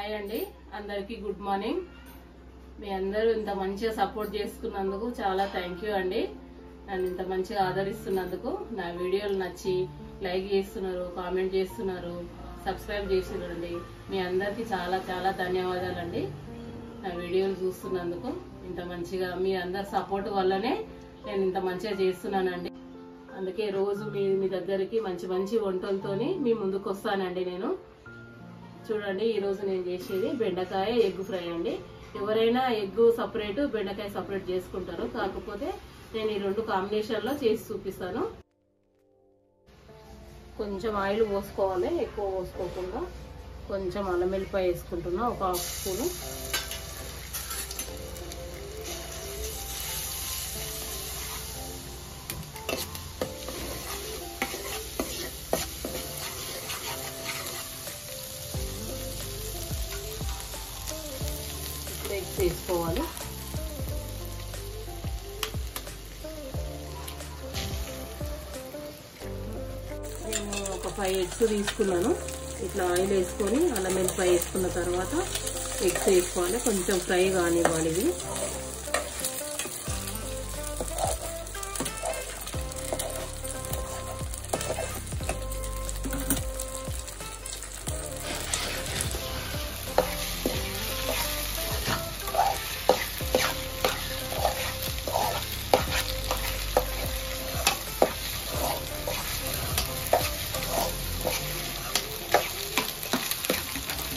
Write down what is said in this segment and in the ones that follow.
Hi అండి, అందరికి good morning. మీ అందరూ ఇంత మంచిగా సపోర్ట్ చేసుకున్నందుకు చాలా థ్యాంక్ యూ అండి. నన్ను ఇంత మంచిగా ఆదరిస్తున్నందుకు, నా వీడియోలు నచ్చి లైక్ చేస్తున్నారు, కామెంట్ చేస్తున్నారు, సబ్స్క్రైబ్ చేస్తున్నారండి. మీ అందరికి చాలా చాలా ధన్యవాదాలండి. నా వీడియోలు చూస్తున్నందుకు ఇంత మంచిగా మీ అందరి సపోర్ట్ వల్లనే నేను ఇంత మంచిగా చేస్తున్నానండి. అందుకే రోజు మీ దగ్గరికి మంచి మంచి వంటలతోని మీ ముందుకు వస్తానండి. నేను చూడండి, ఈరోజు నేను చేసేది బెండకాయ ఎగ్ ఫ్రై అండి. ఎవరైనా ఎగ్ సపరేట్, బెండకాయ సపరేట్ చేసుకుంటారు. కాకపోతే నేను ఈ రెండు కాంబినేషన్లో చేసి చూపిస్తాను. కొంచెం ఆయిల్ పోసుకోవాలి, ఎక్కువ పోసుకోకుండా. కొంచెం అల్లం వెల్లిపాయ వేసుకుంటున్నా, ఒక హాఫ్ స్పూను. ఎగ్స్ వేసుకోవాలి. నేను ఒక 5 ఎగ్స్ తీసుకున్నాను. ఇట్లా ఆయిల్ వేసుకొని అల్లం వెల్లిపాయ వేసుకున్న తర్వాత ఎగ్స్ వేసుకోవాలి. కొంచెం ఫ్రై కానివ్వాలి ఇవి.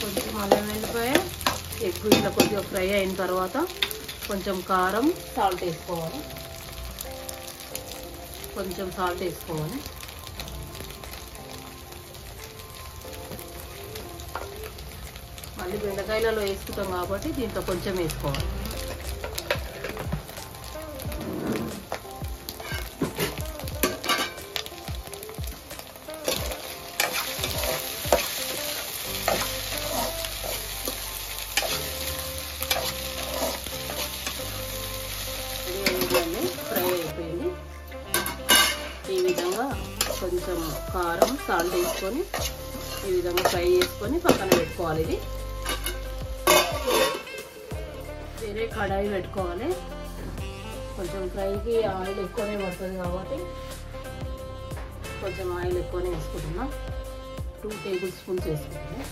కొంచెం అల్లం వెల్లిపాయ ఎగ్ ఇట్లా కొద్దిగా ఫ్రై అయిన తర్వాత కొంచెం కారం, సాల్ట్ వేసుకోవాలి. కొంచెం సాల్ట్ వేసుకోవాలి. మళ్ళీ బెండకాయలలో వేసుకుంటాం కాబట్టి దీంట్లో కొంచెం వేసుకోవాలి. ఫ్రై అయిపోయింది. ఈ విధంగా కొంచెం కారం, సాల్ట్ వేసుకొని ఈ విధంగా ఫ్రై చేసుకొని పక్కన పెట్టుకోవాలి. ఇది వేరే కడాయి పెట్టుకోవాలి. కొంచెం ఫ్రైకి ఆయిల్ ఎక్కువనే పడుతుంది కాబట్టి కొంచెం ఆయిల్ ఎక్కువనే వేసుకుంటున్నా. 2 టేబుల్ స్పూన్స్ వేసుకుంటున్నా.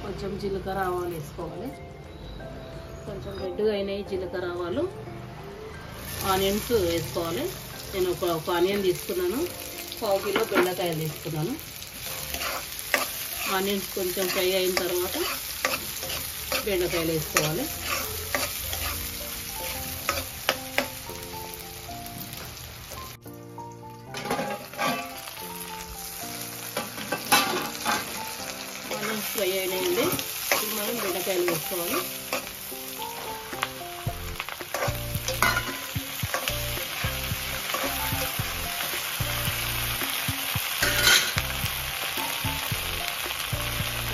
కొంచెం జీలకర్ర ఆవాలు వేసుకోవాలి. కొంచెం రెడ్గా అయినాయి జీలకర్ర ఆవాలు. ఆనియన్స్ వేసుకోవాలి. నేను ఒక ఆనియన్ తీసుకున్నాను. 1/2 కిలో బెండకాయలు తీసుకున్నాను. ఆనియన్స్ కొంచెం ఫ్రై అయిన తర్వాత బెండకాయలు వేసుకోవాలి. ఫ్రై అయినాయండి. ఇప్పుడు మనం బెండకాయలు వేసుకోవాలి.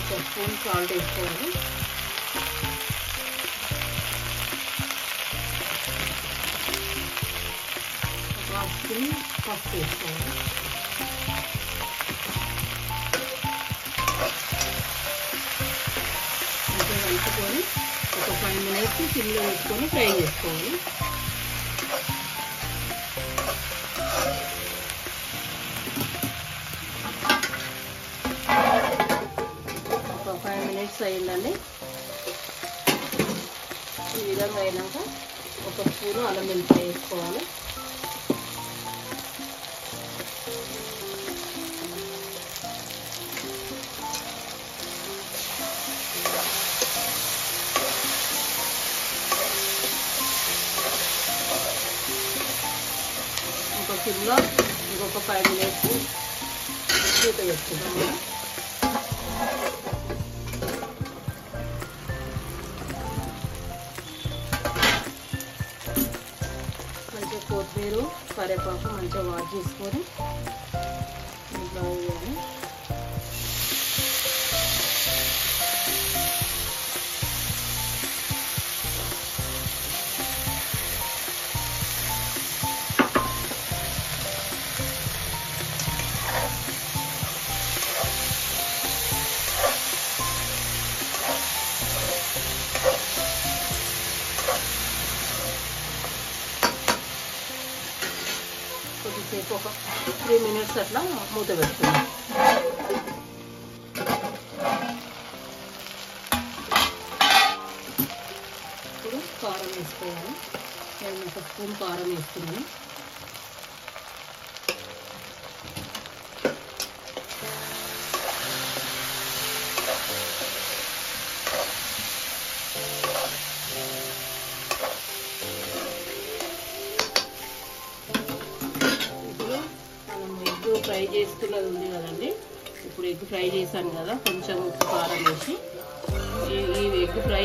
ఒక స్పూన్ సాల్ట్ వేసుకోవాలి. ఒక హాఫ్ స్పూన్ పసుపు వేసుకోవాలి. కలుపుకొని ఒక 5 మినిట్స్ సిమ్లో పెట్టుకొని ఫ్రై చేసుకోవాలి. ఒక 5 మినిట్స్ అయిందండి. ఈ విధంగా అయినాక ఒక స్పూను అల్లం వెల్లిపాయ వేసుకోవాలి. ఒక సిమ్లో ఇంకొక 5 మినిట్స్ మూత వేసుకుంటాము. మంచిగా కొత్తిమీర, కరివేపాకు మంచిగా వాష్ చేసుకొని ఇంట్లో వేయాలి. కొద్దిసేపు ఒక 3 minutes అట్లా మూత పెట్టుకుందాం. ఇప్పుడు కారం వేసుకోవాలి. నేను 1 స్పూన్ కారం వేస్తున్నాను. ఫ్రై చేసుకున్నది ఉంది కదండి, ఇప్పుడు ఎగ్ ఫ్రై చేశాను కదా, కొంచెం ఉప్పు కారం వేసి ఈ ఎగ్ ఫ్రై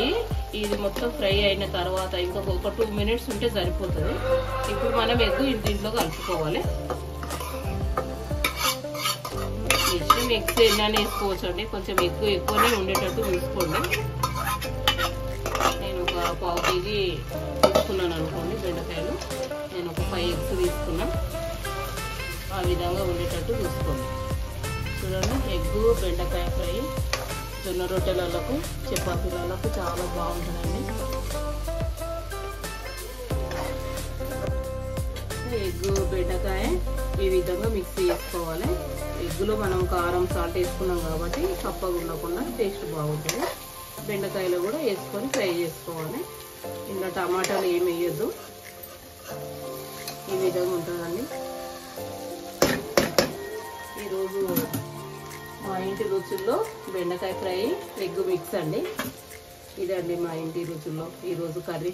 ఇది మొత్తం ఫ్రై అయిన తర్వాత ఇంకొక 2 minutes ఉంటే సరిపోతుంది. ఇప్పుడు మనం ఎగ్ దీంట్లో కలుపుకోవాలి. నెక్స్ట్ ఎగ్స్ ఎన్నైనా వేసుకోవచ్చు అండి, కొంచెం ఎక్కువనే ఉండేటట్టు చూసుకోండి. నేను ఒక 1/2 kg తీసుకున్నాను అనుకోండి బెండకాయలు, నేను ఒక 5 eggs తీసుకున్నాను. ఆ విధంగా ఉండేటట్టు చూసుకోండి. చూడండి, ఎగ్గు బెండకాయ ఫ్రై జొన్న రొట్టెలకు చపాతీలకు చాలా బాగుంటుందండి. ఎగ్గు బెండకాయ ఈ విధంగా మిక్సీ చేసుకోవాలి. ఎగ్గులో మనం కారం సాల్ట్ వేసుకున్నాం కాబట్టి చప్పగా ఉండకుండా టేస్ట్ బాగుంటుంది. బెండకాయలు కూడా వేసుకొని ఫ్రై చేసుకోవాలి. ఇందులో టమాటాలు ఏమి వేయద్దు. ఈ విధంగా ఉంటుందండి. ఈరోజు మా ఇంటి రుచుల్లో బెండకాయ ఫ్రై ఎగ్ మిక్స్ అండి. ఇదండి మా ఇంటి రుచుల్లో ఈరోజు కర్రీ.